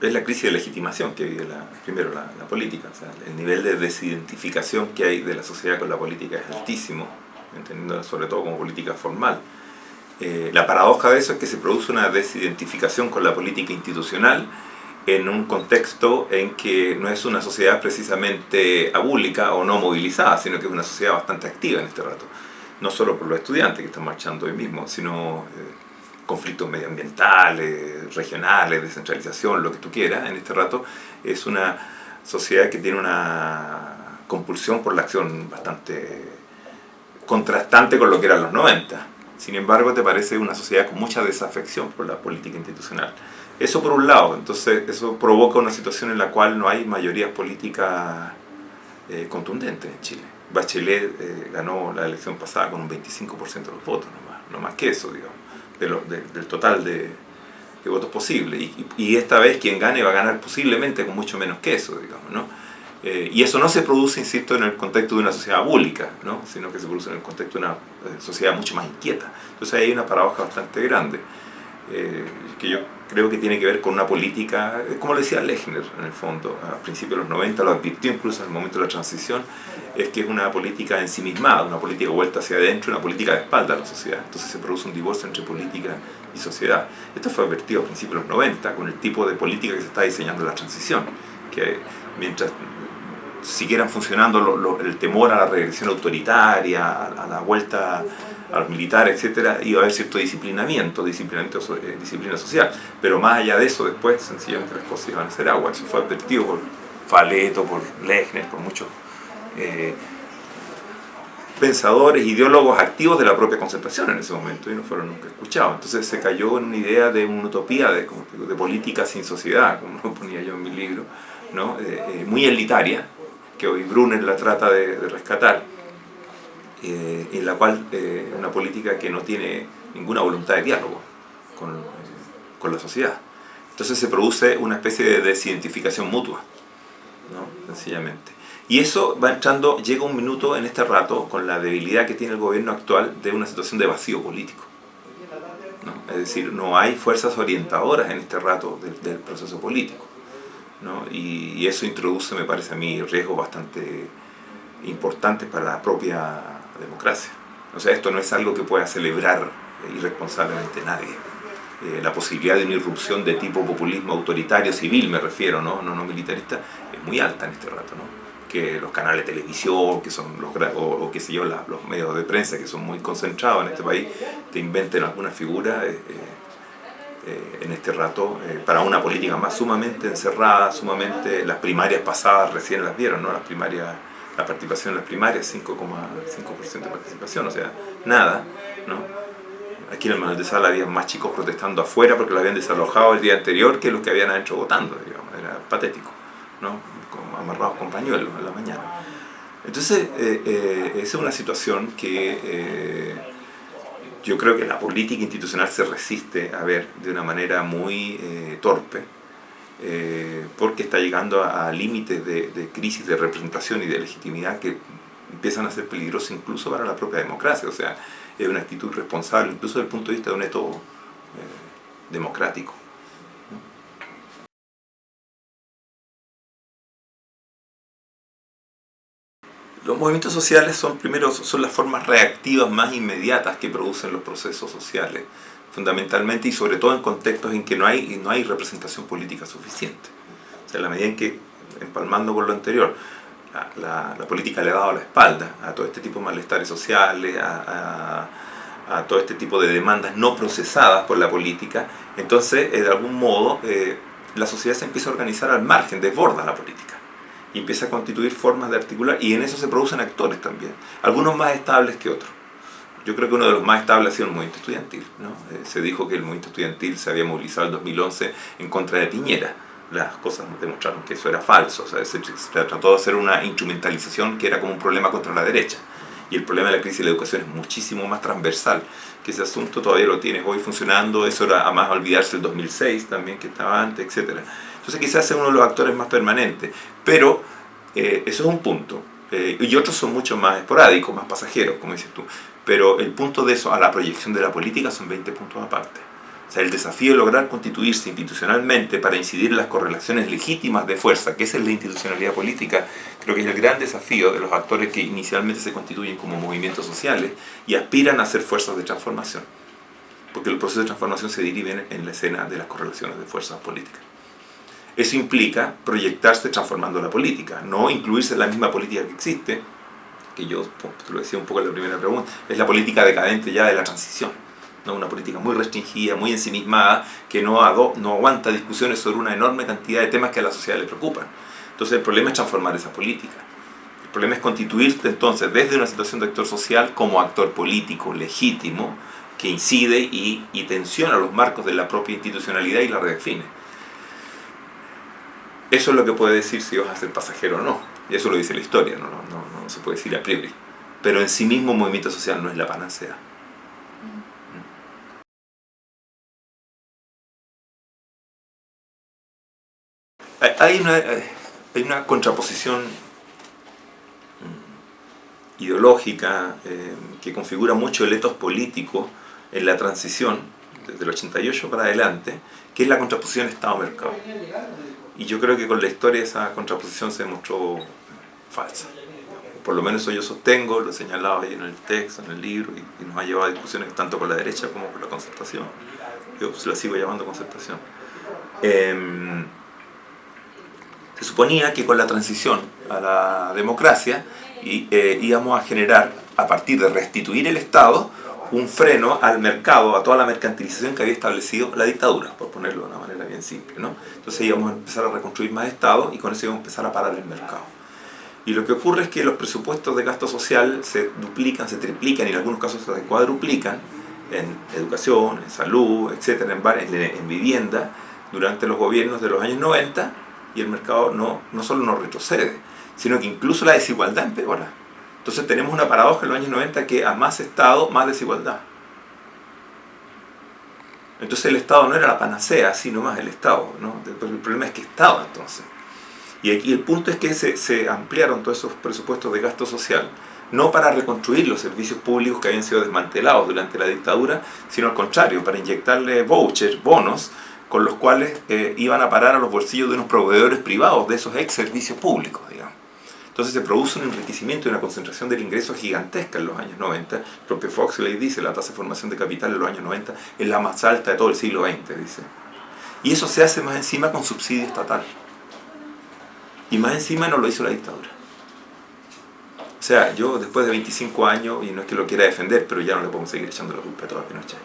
es la crisis de legitimación que vive primero la política. O sea, el nivel de desidentificación que hay de la sociedad con la política es altísimo, entendiendo sobre todo como política formal. La paradoja de eso es que se produce una desidentificación con la política institucional en un contexto en que no es una sociedad precisamente abúlica o no movilizada, sino que es una sociedad bastante activa en este rato. No solo por los estudiantes que están marchando hoy mismo, sino conflictos medioambientales, regionales, descentralización, lo que tú quieras en este rato. Es una sociedad que tiene una compulsión por la acción bastante contrastante con lo que eran los 90. Sin embargo, te parece una sociedad con mucha desafección por la política institucional. Eso por un lado, entonces eso provoca una situación en la cual no hay mayorías políticas contundentes en Chile. Bachelet ganó la elección pasada con un 25% de los votos, no más que eso, digamos, del total de votos posibles. Y esta vez quien gane va a ganar posiblemente con mucho menos que eso, digamos, ¿no? Y eso no se produce, insisto, en el contexto de una sociedad abúlica, ¿no? Sino que se produce en el contexto de una sociedad mucho más inquieta. Entonces ahí hay una paradoja bastante grande, que yo creo que tiene que ver con una política, como le decía Lechner en el fondo, a principios de los 90, lo advirtió incluso en el momento de la transición, es que es una política ensimismada, una política vuelta hacia adentro, una política de espalda a la sociedad. Entonces se produce un divorcio entre política y sociedad. Esto fue advertido a principios de los 90, con el tipo de política que se está diseñando en la transición, que mientras siguieran funcionando el temor a la regresión autoritaria, a la vuelta a los militares, etcétera, iba a haber cierto disciplina social, pero más allá de eso después sencillamente las cosas iban a ser agua. Eso fue advertido por Faleto, por Lechner, por muchos pensadores, ideólogos activos de la propia concertación en ese momento, y no fueron nunca escuchados. Entonces se cayó en una idea de una utopía de política sin sociedad, como lo ponía yo en mi libro, ¿no? Muy elitaria, que hoy Brunner la trata de rescatar, en la cual una política que no tiene ninguna voluntad de diálogo con la sociedad. Entonces se produce una especie de desidentificación mutua, ¿no? Sencillamente. Y eso va entrando, llega un minuto en este rato, con la debilidad que tiene el gobierno actual, de una situación de vacío político, ¿no? Es decir, no hay fuerzas orientadoras en este rato del proceso político, ¿no? Y eso introduce, me parece a mí, riesgos bastante importantes para la propia democracia. O sea, esto no es algo que pueda celebrar irresponsablemente nadie. La posibilidad de una irrupción de tipo populismo autoritario, civil me refiero, no militarista, es muy alta en este rato, ¿no? Que los canales de televisión, que son o qué sé yo, los medios de prensa que son muy concentrados en este país, te inventen alguna figura en este rato para una política más sumamente encerrada, sumamente. Las primarias pasadas recién las vieron, ¿no? La participación en las primarias, 5,5% de participación, o sea, nada, ¿no? Aquí en el Manuel de Sala había más chicos protestando afuera porque lo habían desalojado el día anterior que los que habían adentro votando, digamos. Era patético, ¿no? Amarrados con pañuelos en la mañana. Entonces, esa es una situación que yo creo que la política institucional se resiste a ver de una manera muy torpe, porque está llegando a límites de crisis de representación y de legitimidad que empiezan a ser peligrosos incluso para la propia democracia. O sea, es una actitud responsable incluso desde el punto de vista de un método democrático. Los movimientos sociales son las formas reactivas más inmediatas que producen los procesos sociales, fundamentalmente y sobre todo en contextos en que no hay representación política suficiente. O sea, en la medida en que, empalmando con lo anterior, la política le ha dado la espalda a todo este tipo de malestares sociales, a todo este tipo de demandas no procesadas por la política, entonces, de algún modo, la sociedad se empieza a organizar al margen, desborda la política y empieza a constituir formas de articular, y en eso se producen actores también, algunos más estables que otros. Yo creo que uno de los más estables ha sido el movimiento estudiantil, ¿no? Se dijo que el movimiento estudiantil se había movilizado en 2011 en contra de Piñera. Las cosas demostraron que eso era falso. O sea, se trató de hacer una instrumentalización que era como un problema contra la derecha. Y el problema de la crisis de la educación es muchísimo más transversal, que ese asunto todavía lo tienes hoy funcionando. Eso era a más olvidarse el 2006 también, que estaba antes, etc. Entonces quizás sea uno de los actores más permanentes, pero eso es un punto. Y otros son mucho más esporádicos, más pasajeros, como dices tú. Pero el punto de eso a la proyección de la política son 20 puntos aparte. O sea, el desafío de lograr constituirse institucionalmente para incidir en las correlaciones legítimas de fuerza, que esa es la institucionalidad política, creo que es el gran desafío de los actores que inicialmente se constituyen como movimientos sociales y aspiran a ser fuerzas de transformación. Porque el proceso de transformación se deriva en la escena de las correlaciones de fuerzas políticas. Eso implica proyectarse transformando la política, no incluirse en la misma política que existe, que yo te lo decía un poco en la primera pregunta, es la política decadente ya de la transición, ¿no? Una política muy restringida, muy ensimismada, que no aguanta discusiones sobre una enorme cantidad de temas que a la sociedad le preocupan. Entonces el problema es transformar esa política. El problema es constituirte entonces desde una situación de actor social como actor político legítimo que incide y tensiona los marcos de la propia institucionalidad y la redefine. Eso es lo que puede decir si vas a ser pasajero o no. Y eso lo dice la historia, no se puede decir a priori. Pero en sí mismo un movimiento social no es la panacea. Hay una contraposición ideológica que configura mucho el etos político en la transición, desde el 88 para adelante, que es la contraposición Estado-mercado. Y yo creo que con la historia esa contraposición se demostró falsa. Por lo menos eso yo sostengo, lo he señalado ahí en el texto, en el libro, y nos ha llevado a discusiones tanto con la derecha como con la concertación. Yo la sigo llamando concertación. Se suponía que con la transición a la democracia íbamos a generar, a partir de restituir el Estado, un freno al mercado, a toda la mercantilización que había establecido la dictadura, por ponerlo de una manera bien simple, ¿no? Entonces íbamos a empezar a reconstruir más Estado y con eso íbamos a empezar a parar el mercado. Y lo que ocurre es que los presupuestos de gasto social se duplican, se triplican y en algunos casos se cuadruplican en educación, en salud, etcétera, en vivienda, durante los gobiernos de los años 90, y el mercado no solo no retrocede, sino que incluso la desigualdad empeora. Entonces tenemos una paradoja en los años 90 que a más Estado, más desigualdad. Entonces el Estado no era la panacea, sino más el Estado, ¿no? El problema es que estaba entonces. Y aquí el punto es que se ampliaron todos esos presupuestos de gasto social, no para reconstruir los servicios públicos que habían sido desmantelados durante la dictadura, sino al contrario, para inyectarle vouchers, bonos, con los cuales iban a parar a los bolsillos de unos proveedores privados de esos ex servicios públicos, digamos. Entonces se produce un enriquecimiento y una concentración del ingreso gigantesca en los años 90. El propio Foxley dice, la tasa de formación de capital en los años 90 es la más alta de todo el siglo XX, dice. Y eso se hace más encima con subsidio estatal. Y más encima no lo hizo la dictadura. O sea, yo después de 25 años, y no es que lo quiera defender, pero ya no le podemos seguir echando la culpa a toda Pinochet.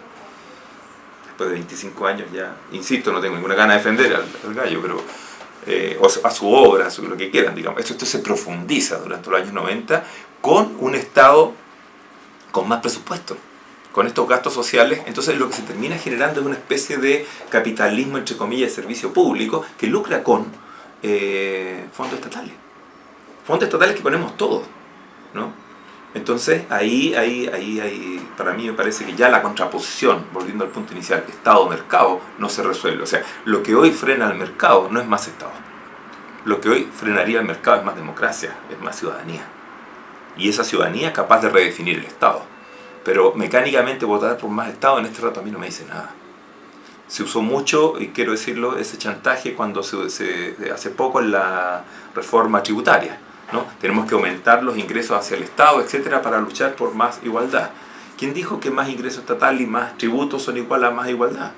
Después de 25 años ya, insisto, no tengo ninguna gana de defender al gallo, pero o a su obra, a lo que quieran, digamos. Esto se profundiza durante los años 90 con un Estado con más presupuesto, con estos gastos sociales. Entonces lo que se termina generando es una especie de capitalismo, entre comillas, de servicio público que lucra con fondos estatales que ponemos todos, ¿no? Entonces ahí para mí me parece que ya la contraposición, volviendo al punto inicial, Estado-mercado, no se resuelve. O sea, lo que hoy frena al mercado no es más Estado. Lo que hoy frenaría al mercado es más democracia, es más ciudadanía. Y esa ciudadanía es capaz de redefinir el Estado. Pero mecánicamente votar por más Estado en este rato a mí no me dice nada. Se usó mucho, y quiero decirlo, ese chantaje cuando hace poco en la reforma tributaria, ¿no? Tenemos que aumentar los ingresos hacia el Estado, etcétera, para luchar por más igualdad. ¿Quién dijo que más ingreso estatal y más tributos son igual a más igualdad?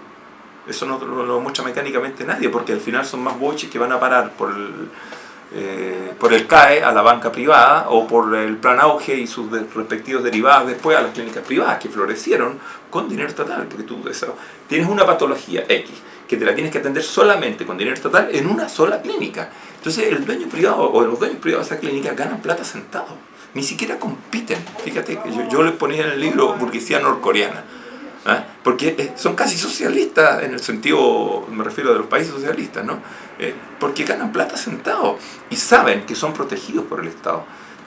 Eso no lo muestra mecánicamente nadie, porque al final son más boches que van a parar por el CAE a la banca privada, o por el Plan Auge y sus respectivos derivados después a las clínicas privadas que florecieron con dinero estatal, porque tú tienes una patología X que te la tienes que atender solamente con dinero estatal en una sola clínica. Entonces el dueño privado o los dueños privados de esa clínica ganan plata sentados, ni siquiera compiten. Fíjate que yo les ponía en el libro burguesía norcoreana, ¿eh? Porque son casi socialistas en el sentido, me refiero de los países socialistas, ¿no? Porque ganan plata sentados y saben que son protegidos por el Estado.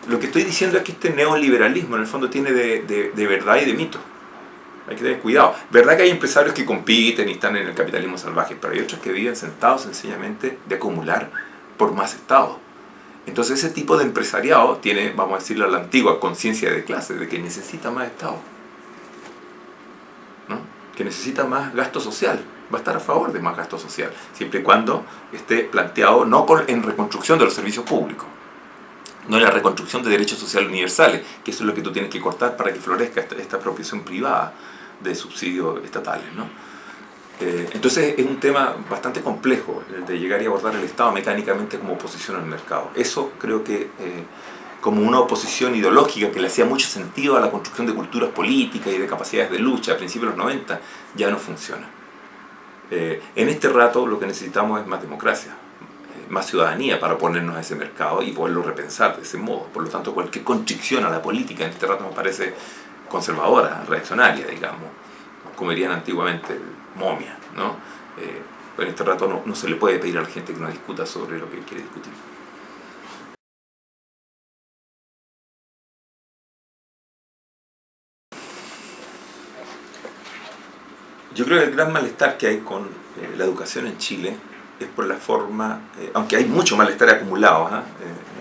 Lo que estoy diciendo es que este neoliberalismo en el fondo tiene de verdad y de mito. Hay que tener cuidado. Verdad que hay empresarios que compiten y están en el capitalismo salvaje, pero hay otros que viven sentados sencillamente de acumular por más Estado. Entonces ese tipo de empresariado tiene, vamos a decirlo a la antigua, conciencia de clase, de que necesita más Estado, ¿no? que necesita más gasto social. Va a estar a favor de más gasto social, siempre y cuando esté planteado no en reconstrucción de los servicios públicos, no en la reconstrucción de derechos sociales universales, que eso es lo que tú tienes que cortar para que florezca esta apropiación privada de subsidios estatales, ¿no? Entonces es un tema bastante complejo el de llegar y abordar el Estado mecánicamente como oposición al mercado. Eso creo que como una oposición ideológica que le hacía mucho sentido a la construcción de culturas políticas y de capacidades de lucha a principios de los 90, ya no funciona. En este rato lo que necesitamos es más democracia, más ciudadanía para oponernos a ese mercado y poderlo repensar de ese modo. Por lo tanto, cualquier constricción a la política en este rato me parece conservadora, reaccionaria, digamos, como dirían antiguamente, momia, ¿no? Pero en este rato no se le puede pedir a la gente que no discuta sobre lo que quiere discutir. Yo creo que el gran malestar que hay con la educación en Chile es por la forma, aunque hay mucho malestar acumulado,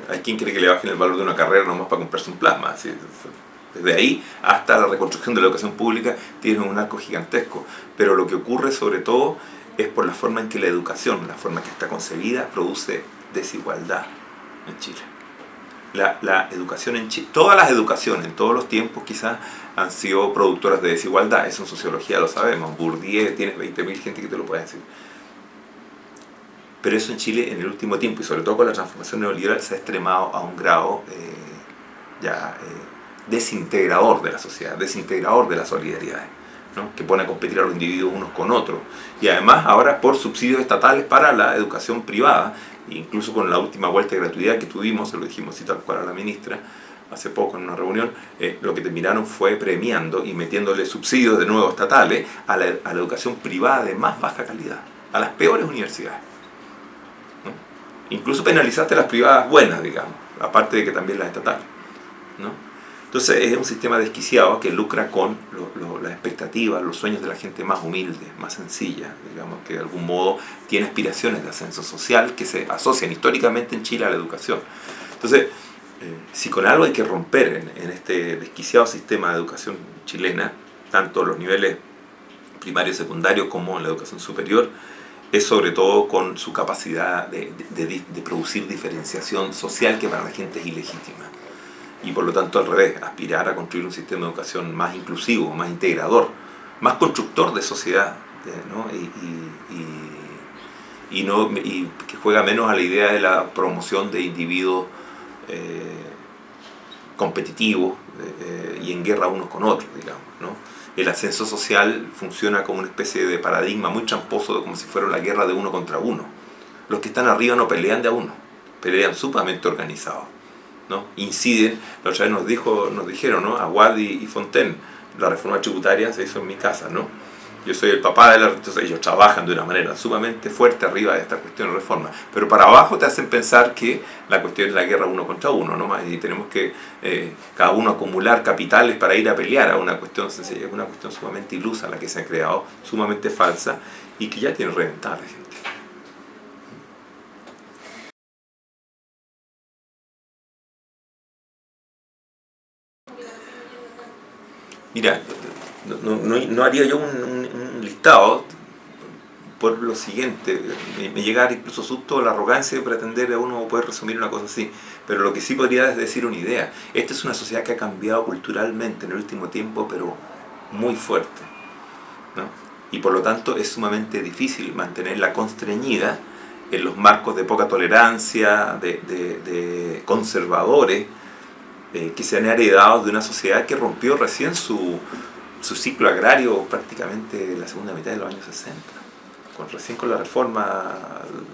hay quien cree que le bajen el valor de una carrera nomás para comprarse un plasma, ¿sí? Desde ahí hasta la reconstrucción de la educación pública tiene un arco gigantesco, pero lo que ocurre sobre todo es por la forma en que la educación, la forma en que está concebida, produce desigualdad en Chile. La educación en Chile, todas las educaciones en todos los tiempos quizás han sido productoras de desigualdad, eso en sociología lo sabemos, Bourdieu, tienes 20.000 gente que te lo puede decir. Pero eso en Chile en el último tiempo, y sobre todo con la transformación neoliberal, se ha extremado a un grado desintegrador de la sociedad, desintegrador de las solidaridades, ¿no? Que pone a competir a los individuos unos con otros. Y además ahora por subsidios estatales para la educación privada, incluso con la última vuelta de gratuidad que tuvimos, se lo dijimos así tal cual a la ministra hace poco en una reunión, lo que terminaron fue premiando y metiéndole subsidios de nuevo estatales a la educación privada de más baja calidad, a las peores universidades, ¿no? Incluso penalizaste las privadas buenas, digamos, aparte de que también las estatales, ¿no? Entonces es un sistema desquiciado que lucra con las expectativas, los sueños de la gente más humilde, más sencilla, digamos, que de algún modo tiene aspiraciones de ascenso social que se asocian históricamente en Chile a la educación. Entonces, si con algo hay que romper en este desquiciado sistema de educación chilena, tanto los niveles primario y secundario como en la educación superior, es sobre todo con su capacidad de producir diferenciación social que para la gente es ilegítima. Y por lo tanto al revés, aspirar a construir un sistema de educación más inclusivo, más integrador, más constructor de sociedad, ¿no? y que juega menos a la idea de la promoción de individuos competitivos y en guerra unos con otros, digamos, ¿no? El ascenso social funciona como una especie de paradigma muy tramposo, como si fuera la guerra de uno contra uno. Los que están arriba no pelean de a uno, pelean sumamente organizados, ¿no? Inciden, la otra vez nos dijeron, ¿no? Aguad y Fontaine, la reforma tributaria se hizo en mi casa, ¿no? Yo soy el papá de la... Entonces ellos trabajan de una manera sumamente fuerte arriba de esta cuestión de reforma, pero para abajo te hacen pensar que la cuestión es la guerra uno contra uno, ¿no? Y tenemos que cada uno acumular capitales para ir a pelear a una cuestión sencilla, una cuestión sumamente ilusa la que se ha creado, sumamente falsa y que ya tiene reventada la gente. Mira, no haría yo un listado por lo siguiente, me llegara incluso susto la arrogancia de pretender a uno poder resumir una cosa así, pero lo que sí podría es decir una idea. Esta es una sociedad que ha cambiado culturalmente en el último tiempo, pero muy fuerte, ¿no? Y por lo tanto es sumamente difícil mantenerla constreñida en los marcos de poca tolerancia, de conservadores, que se han heredado de una sociedad que rompió recién su ciclo agrario prácticamente en la segunda mitad de los años 60, recién con la reforma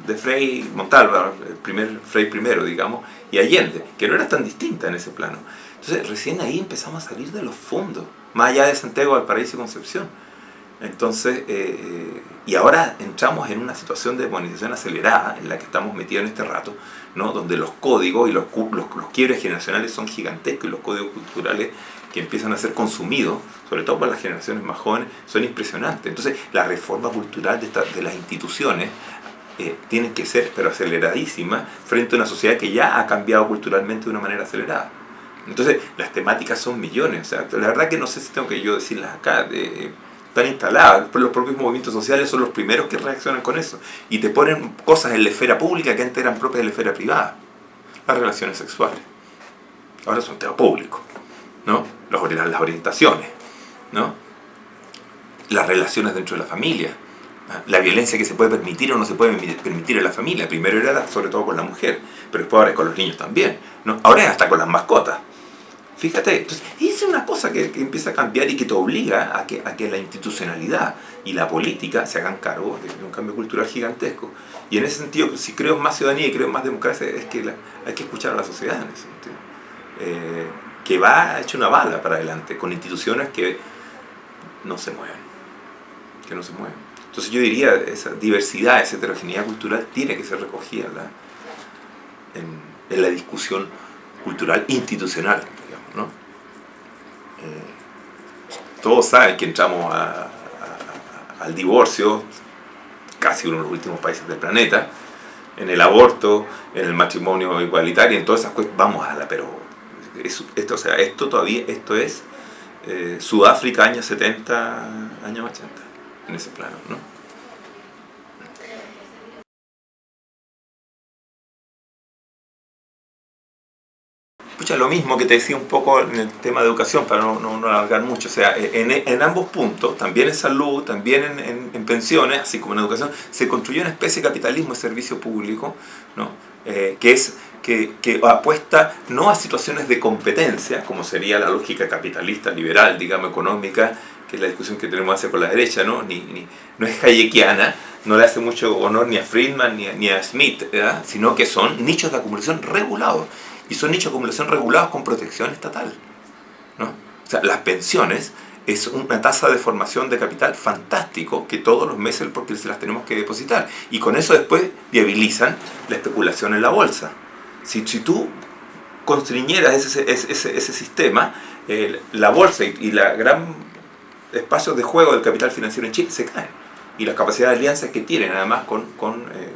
de Frei Montalva, el primer Frei primero, digamos, y Allende, que no era tan distinta en ese plano. Entonces recién ahí empezamos a salir de los fondos, más allá de Santiago, Valparaíso y Concepción. Entonces, y ahora entramos en una situación de modernización acelerada en la que estamos metidos en este rato, ¿no? Donde los códigos y los quiebres generacionales son gigantescos y los códigos culturales que empiezan a ser consumidos, sobre todo por las generaciones más jóvenes, son impresionantes. Entonces, la reforma cultural de las instituciones tienen que ser, pero aceleradísimas, frente a una sociedad que ya ha cambiado culturalmente de una manera acelerada. Entonces, las temáticas son millones. O sea, la verdad que no sé si tengo que yo decirlas acá. están instaladas. Los propios movimientos sociales son los primeros que reaccionan con eso. Y te ponen cosas en la esfera pública que antes eran propias de la esfera privada. Las relaciones sexuales. Ahora son tema público, ¿no? Las orientaciones, ¿no? Las relaciones dentro de la familia. La violencia que se puede permitir o no se puede permitir en la familia. Primero era sobre todo con la mujer, pero después ahora es con los niños también, ¿no? Ahora es hasta con las mascotas. Fíjate, entonces, esa es una cosa que empieza a cambiar y que te obliga a que la institucionalidad y la política se hagan cargo de un cambio cultural gigantesco. Y en ese sentido, si creo en más ciudadanía y creo en más democracia, es que hay que escuchar a la sociedad en ese sentido. Que va hecho una bala para adelante, con instituciones que no se mueven. Entonces yo diría, esa diversidad, esa heterogeneidad cultural tiene que ser recogida en la discusión cultural institucional, digamos, ¿no? Todos saben que entramos al divorcio, casi uno de los últimos países del planeta, en el aborto, en el matrimonio igualitario, en todas esas cosas, vamos a la, pero esto es Sudáfrica años 70, años 80, en ese plano, ¿no? Pucha, lo mismo que te decía un poco en el tema de educación, para no alargar mucho. O sea, en ambos puntos, también en salud, también en pensiones, así como en educación, se construyó una especie de capitalismo de servicio público, ¿no? Que apuesta no a situaciones de competencia, como sería la lógica capitalista, liberal, digamos, económica, que es la discusión que tenemos hacer con la derecha, ¿no? No es hayekiana, no le hace mucho honor ni a Friedman ni a Smith, ¿verdad? Sino que son nichos de acumulación regulados. Y son nichos de acumulación regulados con protección estatal, ¿no? O sea, las pensiones es una tasa de formación de capital fantástico que todos los meses porque se las tenemos que depositar. Y con eso después viabilizan la especulación en la bolsa. Si tú constriñeras ese sistema, la bolsa y la gran espacios de juego del capital financiero en Chile se caen. Y las capacidades de alianzas que tienen, además, con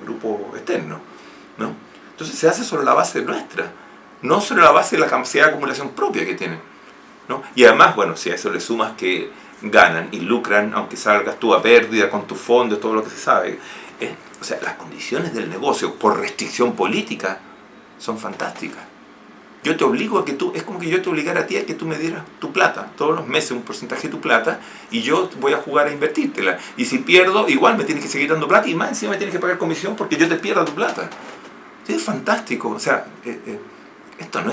grupos externos, ¿no? Entonces se hace sobre la base nuestra, no sobre la base de la capacidad de acumulación propia que tienen, ¿no? Y además, bueno, si a eso le sumas que ganan y lucran, aunque salgas tú a pérdida con tus fondos, todo lo que se sabe, o sea, las condiciones del negocio por restricción política son fantásticas. Yo te obligo a que tú, es como que yo te obligara a ti a que tú me dieras tu plata, todos los meses un porcentaje de tu plata, y yo voy a jugar a invertírtela. Y si pierdo, igual me tienes que seguir dando plata, y más encima me tienes que pagar comisión porque yo te pierdo tu plata. Es fantástico. O sea, esto no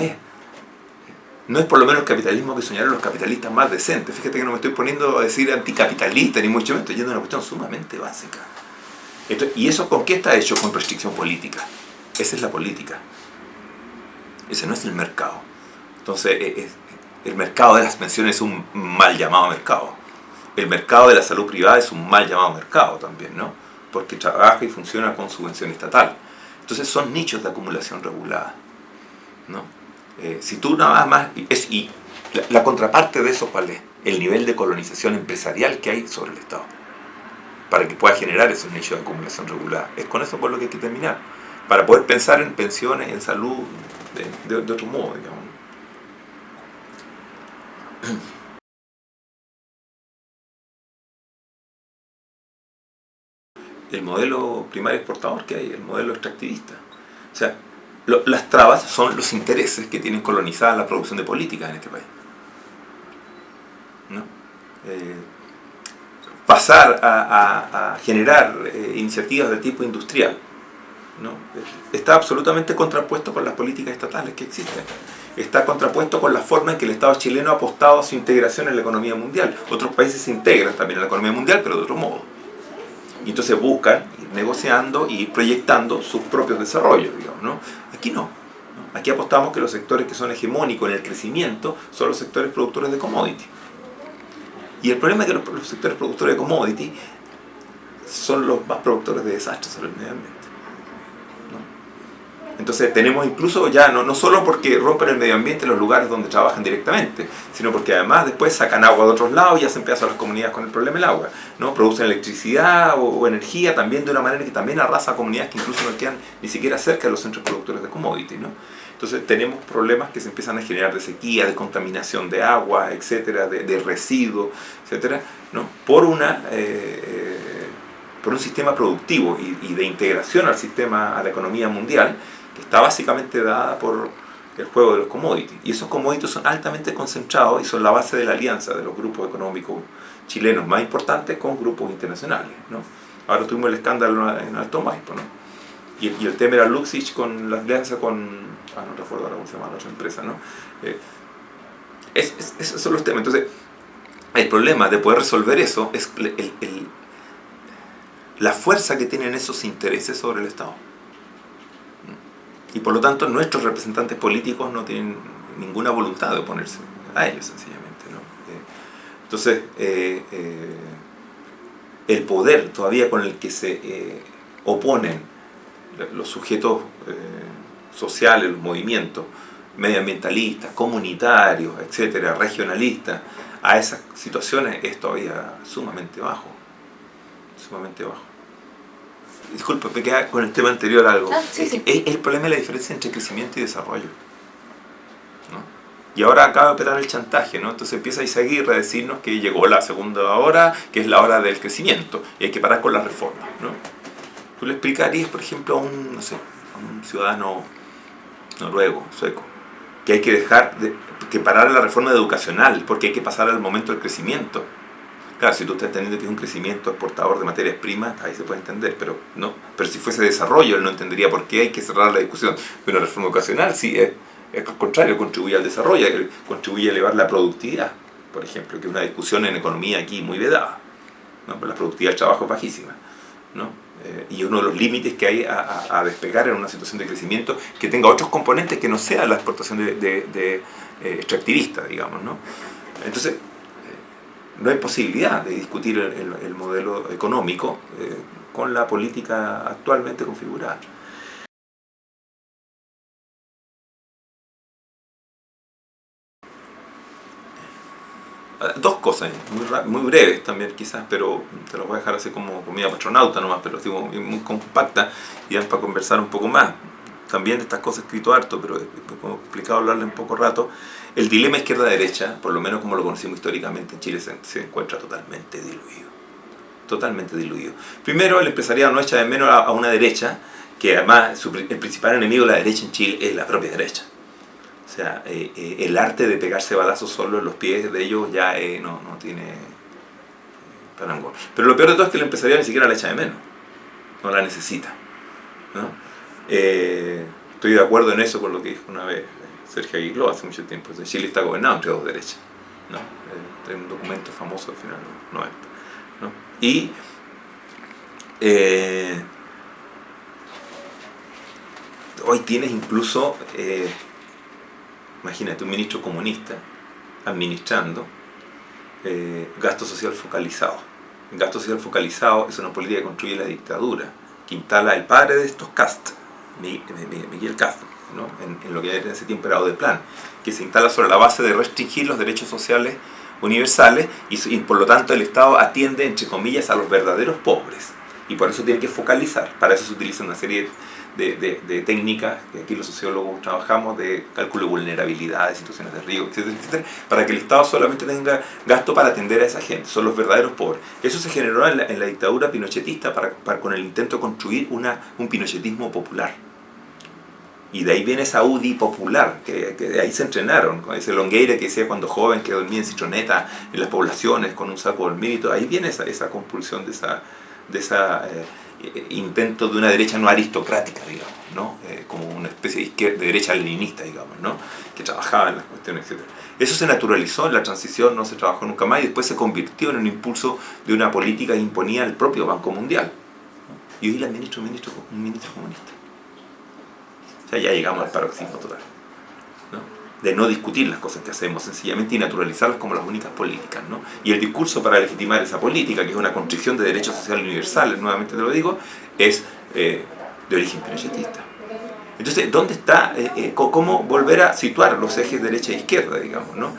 es por lo menos el capitalismo que soñaron los capitalistas más decentes. Fíjate que no me estoy poniendo a decir anticapitalista, ni mucho menos, estoy yendo a una cuestión sumamente básica. ¿Y eso con qué está hecho? Con restricción política. Esa es la política. Ese no es el mercado. Entonces, el mercado de las pensiones es un mal llamado mercado. El mercado de la salud privada es un mal llamado mercado también, ¿no? Porque trabaja y funciona con subvención estatal. Entonces son nichos de acumulación regulada, ¿no? Si tú nada más... Y la contraparte de eso, ¿cuál es? El nivel de colonización empresarial que hay sobre el Estado, para que pueda generar esos nichos de acumulación regulada. Es con eso por lo que hay que terminar, para poder pensar en pensiones, en salud, de otro modo, digamos. El modelo primario exportador que hay, el modelo extractivista. O sea, las trabas son los intereses que tienen colonizada la producción de políticas en este país, ¿no? Pasar a generar iniciativas de tipo industrial, ¿no? Está absolutamente contrapuesto con las políticas estatales que existen. Está contrapuesto con la forma en que el Estado chileno ha apostado a su integración en la economía mundial. Otros países se integran también en la economía mundial, pero de otro modo. Y entonces buscan ir negociando y proyectando sus propios desarrollos, digamos, ¿no? Aquí no. Aquí apostamos que los sectores que son hegemónicos en el crecimiento son los sectores productores de commodity. Y el problema es que los sectores productores de commodity son los más productores de desastres sobre el medio ambiente, ¿no? Entonces tenemos incluso ya, no solo porque rompen el medio ambiente en los lugares donde trabajan directamente, sino porque además después sacan agua de otros lados y hacen pedazos a las comunidades con el problema del agua, ¿no? Producen electricidad o energía también de una manera que también arrasa a comunidades que incluso no quedan ni siquiera cerca de los centros productores de commodity, ¿no? Entonces tenemos problemas que se empiezan a generar de sequía, de contaminación de agua, etcétera, de residuos, etcétera, ¿no? Por un sistema productivo y de integración al sistema, a la economía mundial, que está básicamente dada por el juego de los commodities. Y esos commodities son altamente concentrados y son la base de la alianza de los grupos económicos chilenos más importantes con grupos internacionales, ¿no? Ahora tuvimos el escándalo en Alto Maipo, ¿no? Y el tema era Luxich con la alianza con... no recuerdo ahora cómo se llama la otra empresa, ¿no? Esos son los temas. Entonces, el problema de poder resolver eso es la fuerza que tienen esos intereses sobre el Estado. Y por lo tanto, nuestros representantes políticos no tienen ninguna voluntad de oponerse a ellos, sencillamente, ¿no? Entonces, el poder todavía con el que se oponen los sujetos sociales, los movimientos medioambientalistas, comunitarios, etcétera, regionalistas, a esas situaciones es todavía sumamente bajo. Sumamente bajo. Disculpe, me queda con el tema anterior algo. Sí. Es el problema de la diferencia entre crecimiento y desarrollo, ¿no? Y ahora acaba de operar el chantaje, ¿no? Entonces empieza Izaguirre a decirnos que llegó la segunda hora, que es la hora del crecimiento, y hay que parar con las reformas, ¿no? Tú le explicarías, por ejemplo, a un ciudadano noruego, sueco, que hay que que parar la reforma educacional, porque hay que pasar al momento del crecimiento. Claro, si tú estás entendiendo que es un crecimiento exportador de materias primas, ahí se puede entender, pero no. Pero si fuese desarrollo, él no entendería por qué hay que cerrar la discusión. Pero una reforma educacional sí es al contrario, contribuye al desarrollo, contribuye a elevar la productividad, por ejemplo, que es una discusión en economía aquí muy vedada, ¿no? Pero la productividad del trabajo es bajísima, ¿no? Y uno de los límites que hay a despegar en una situación de crecimiento que tenga otros componentes que no sea la exportación de extractivista, digamos, ¿no? Entonces, no hay posibilidad de discutir el modelo económico con la política actualmente configurada. Dos cosas, muy breves también quizás, pero te las voy a dejar así como comida patronauta nomás, pero así muy compacta y dan para conversar un poco más. También de estas cosas he escrito harto, pero es complicado hablarle un poco rato. El dilema izquierda-derecha, por lo menos como lo conocimos históricamente en Chile, se encuentra totalmente diluido. Totalmente diluido. Primero, el empresariado no echa de menos a una derecha, que además el principal enemigo de la derecha en Chile es la propia derecha. O sea, el arte de pegarse balazos solo en los pies de ellos ya no tiene parangón. Pero lo peor de todo es que el empresariado ni siquiera la echa de menos. No la necesita, ¿no? Estoy de acuerdo en eso con lo que dijo una vez Sergio Aguiló hace mucho tiempo. Chile está gobernado entre dos derechas, ¿no? Hay un documento famoso del final de los 90, ¿no? Y hoy tienes incluso, imagínate, un ministro comunista administrando gasto social focalizado. El gasto social focalizado es una política que construye la dictadura, que instala el padre de estos Kast, Miguel Kast, ¿no? en lo que en ese tiempo era Odeplan, que se instala sobre la base de restringir los derechos sociales universales y por lo tanto el Estado atiende, entre comillas, a los verdaderos pobres. Y por eso tiene que focalizar. Para eso se utiliza una serie de técnicas que aquí los sociólogos trabajamos, de cálculo de vulnerabilidad, de situaciones de riesgo, etcétera, etcétera, para que el Estado solamente tenga gasto para atender a esa gente. Son los verdaderos pobres. Eso se generó en la dictadura pinochetista con el intento de construir un pinochetismo popular. Y de ahí viene esa UDI popular, que de ahí se entrenaron, con ese Longueira que decía cuando joven que dormía en citroneta en las poblaciones con un saco de dormir y todo. Ahí viene esa compulsión de esa intento de una derecha no aristocrática, digamos, ¿no? Como una especie de derecha leninista, digamos, ¿no? Que trabajaba en las cuestiones, etc. Eso se naturalizó en la transición, no se trabajó nunca más y después se convirtió en un impulso de una política que imponía el propio Banco Mundial, ¿no? Y hoy la administra un ministro comunista. O sea, ya llegamos al paroxismo total, ¿no? De no discutir las cosas que hacemos sencillamente y naturalizarlas como las únicas políticas, ¿no? Y el discurso para legitimar esa política, que es una constricción de derechos sociales universales, nuevamente te lo digo, es de origen pinochetista. Entonces, ¿dónde está, cómo volver a situar los ejes derecha e izquierda, digamos, ¿no?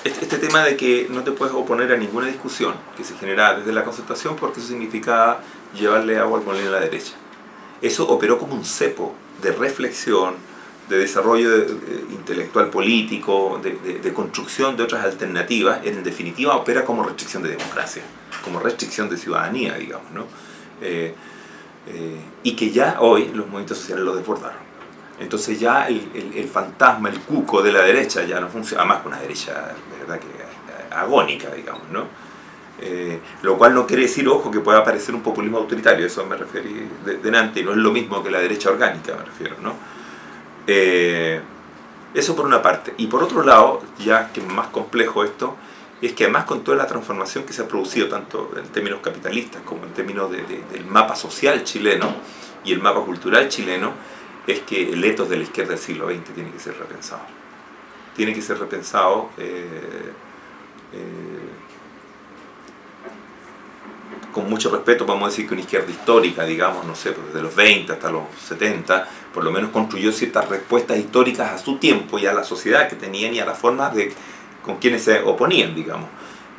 Este tema de que no te puedes oponer a ninguna discusión que se generaba desde la Concertación porque eso significaba llevarle agua al molino a la derecha. Eso operó como un cepo de reflexión, de desarrollo intelectual político, de construcción de otras alternativas, en definitiva opera como restricción de democracia, como restricción de ciudadanía, digamos, ¿no? Y que ya hoy los movimientos sociales lo desbordaron. Entonces ya el fantasma, el cuco de la derecha ya no funciona, además con una derecha, de verdad, que agónica, digamos, ¿no? Lo cual no quiere decir, ojo, que pueda aparecer un populismo autoritario, eso me referí delante, y no es lo mismo que la derecha orgánica, me refiero, ¿no? Eso por una parte. Y por otro lado, ya que es más complejo esto, es que además con toda la transformación que se ha producido, tanto en términos capitalistas como en términos del mapa social chileno y el mapa cultural chileno, es que el ethos de la izquierda del siglo XX tiene que ser repensado. Tiene que ser repensado con mucho respeto. Podemos decir que una izquierda histórica, digamos, no sé, desde los 20 hasta los 70, por lo menos construyó ciertas respuestas históricas a su tiempo y a la sociedad que tenían y a las formas con quienes se oponían, digamos,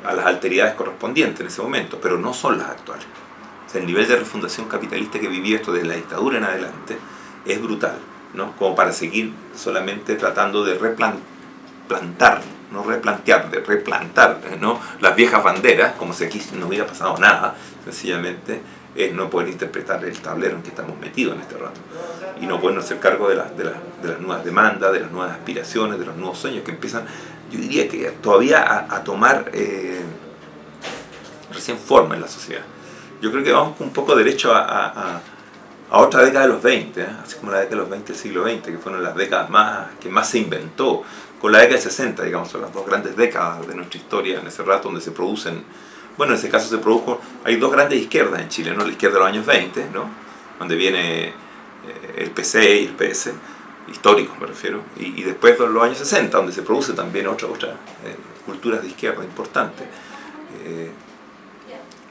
a las alteridades correspondientes en ese momento, pero no son las actuales. O sea, el nivel de refundación capitalista que vivía esto desde la dictadura en adelante es brutal, ¿no? Como para seguir solamente tratando de replantar, no replantear, de replantar, ¿no? Las viejas banderas, como si aquí no hubiera pasado nada, sencillamente es no poder interpretar el tablero en que estamos metidos en este rato y no podernos hacer cargo de las nuevas demandas, de las nuevas aspiraciones, de los nuevos sueños que empiezan, yo diría que todavía a tomar recién forma en la sociedad. Yo creo que vamos un poco derecho a otra década de los 20, así como la década de los 20 del siglo XX, que fueron las décadas que más se inventó, con la década del 60, digamos, son las dos grandes décadas de nuestra historia, en ese rato donde se producen, bueno, en ese caso hay dos grandes izquierdas en Chile, ¿no? La izquierda de los años 20, ¿no? Donde viene el PC y el PS, históricos me refiero, y después de los años 60, donde se produce también otras culturas de izquierda importantes.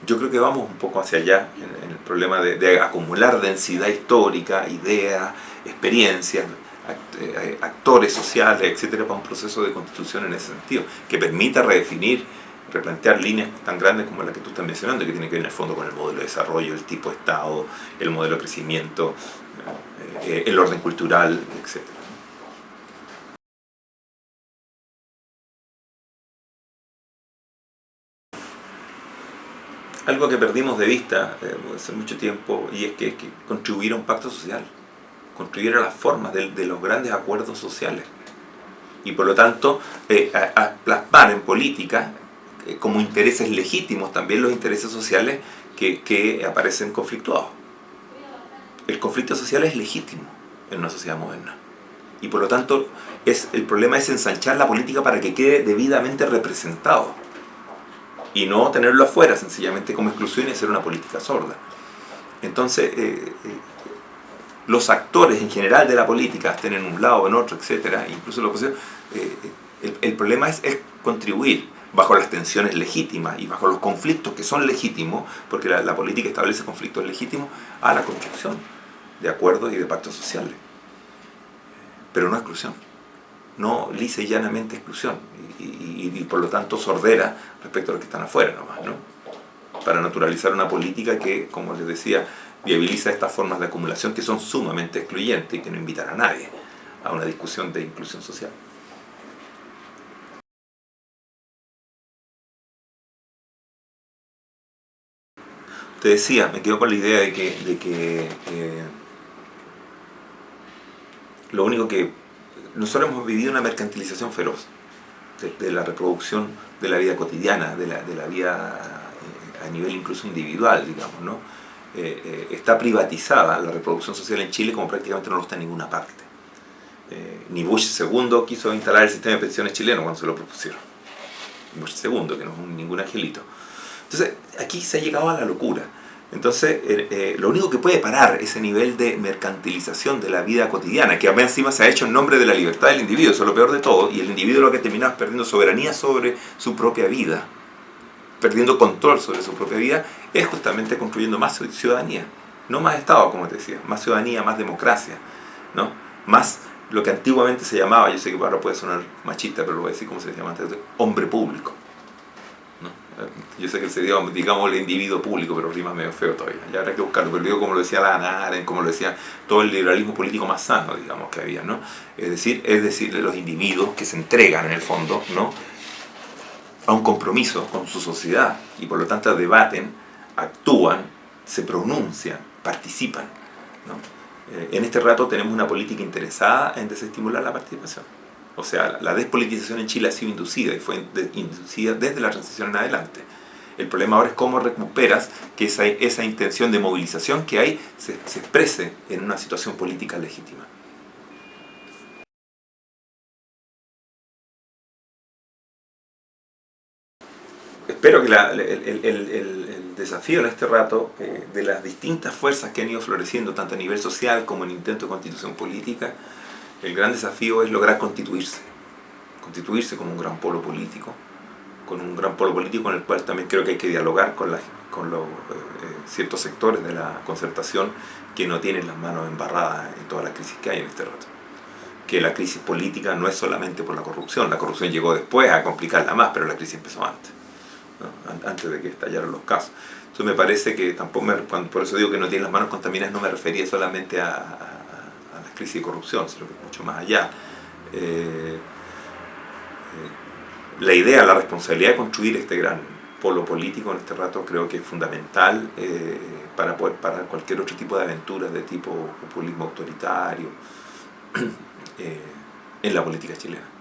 Yo creo que vamos un poco hacia allá en el problema de acumular densidad histórica, ideas, experiencias, actores sociales, etcétera, para un proceso de constitución en ese sentido, que permita redefinir, replantear líneas tan grandes como la que tú estás mencionando, que tiene que ver en el fondo con el modelo de desarrollo, el tipo de Estado, el modelo de crecimiento, el orden cultural, etcétera. Algo que perdimos de vista hace mucho tiempo, y es que contribuir a un pacto social, contribuir a las formas de los grandes acuerdos sociales, y por lo tanto a plasmar en política como intereses legítimos también los intereses sociales que aparecen conflictuados. El conflicto social es legítimo en una sociedad moderna, y por lo tanto el problema es ensanchar la política para que quede debidamente representado y no tenerlo afuera sencillamente como exclusión y hacer una política sorda. Entonces los actores en general de la política estén en un lado o en otro, etcétera, incluso la oposición, el problema es contribuir bajo las tensiones legítimas y bajo los conflictos que son legítimos, porque la política establece conflictos legítimos, a la construcción de acuerdos y de pactos sociales, pero no exclusión, no lisa y llanamente exclusión, y por lo tanto sordera respecto a los que están afuera nomás, ¿no? Para naturalizar una política que, como les decía, viabiliza estas formas de acumulación que son sumamente excluyentes y que no invitan a nadie a una discusión de inclusión social. Te decía, me quedo con la idea de que lo único que nosotros hemos vivido una mercantilización feroz de la reproducción de la vida cotidiana, de la vida a nivel incluso individual, digamos, ¿no? Está privatizada la reproducción social en Chile como prácticamente no lo está en ninguna parte. Ni Bush II quiso instalar el sistema de pensiones chileno cuando se lo propusieron. Bush II, que no es ningún angelito. Entonces, aquí se ha llegado a la locura. Entonces, lo único que puede parar ese nivel de mercantilización de la vida cotidiana, que además encima se ha hecho en nombre de la libertad del individuo, eso es lo peor de todo, y el individuo lo que ha terminado es perdiendo soberanía sobre su propia vida, perdiendo control sobre su propia vida, es justamente construyendo más ciudadanía, no más Estado, como te decía, más ciudadanía, más democracia, ¿no? Más lo que antiguamente se llamaba, yo sé que ahora puede sonar machista, pero lo voy a decir como se llama antes, hombre público, ¿no? Yo sé que se dio, digamos, el individuo público, pero rima medio feo todavía. Ya habrá que buscarlo, pero digo como lo decía la Hannah Arendt, como lo decía todo el liberalismo político más sano, digamos, que había, ¿no? Es decir, los individuos que se entregan en el fondo, ¿no?, a un compromiso con su sociedad y por lo tanto debaten, actúan, se pronuncian, participan, ¿no? En este rato tenemos una política interesada en desestimular la participación. O sea, la despolitización en Chile ha sido inducida y fue inducida desde la transición en adelante. El problema ahora es cómo recuperas que esa intención de movilización que hay se exprese en una situación política legítima. Espero que el desafío en este rato de las distintas fuerzas que han ido floreciendo tanto a nivel social como en intento de constitución política, el gran desafío es lograr constituirse como un gran polo político, con un gran polo político con el cual también creo que hay que dialogar con los ciertos sectores de la concertación que no tienen las manos embarradas en toda la crisis que hay en este rato. Que la crisis política no es solamente por la corrupción llegó después a complicarla más, pero la crisis empezó antes, ¿no?, antes de que estallaran los casos. Entonces me parece que tampoco, por eso digo que no tiene las manos contaminadas, no me refería solamente a la crisis de corrupción, sino que mucho más allá. La idea, la responsabilidad de construir este gran polo político en este rato creo que es fundamental para poder parar cualquier otro tipo de aventuras de tipo populismo autoritario en la política chilena.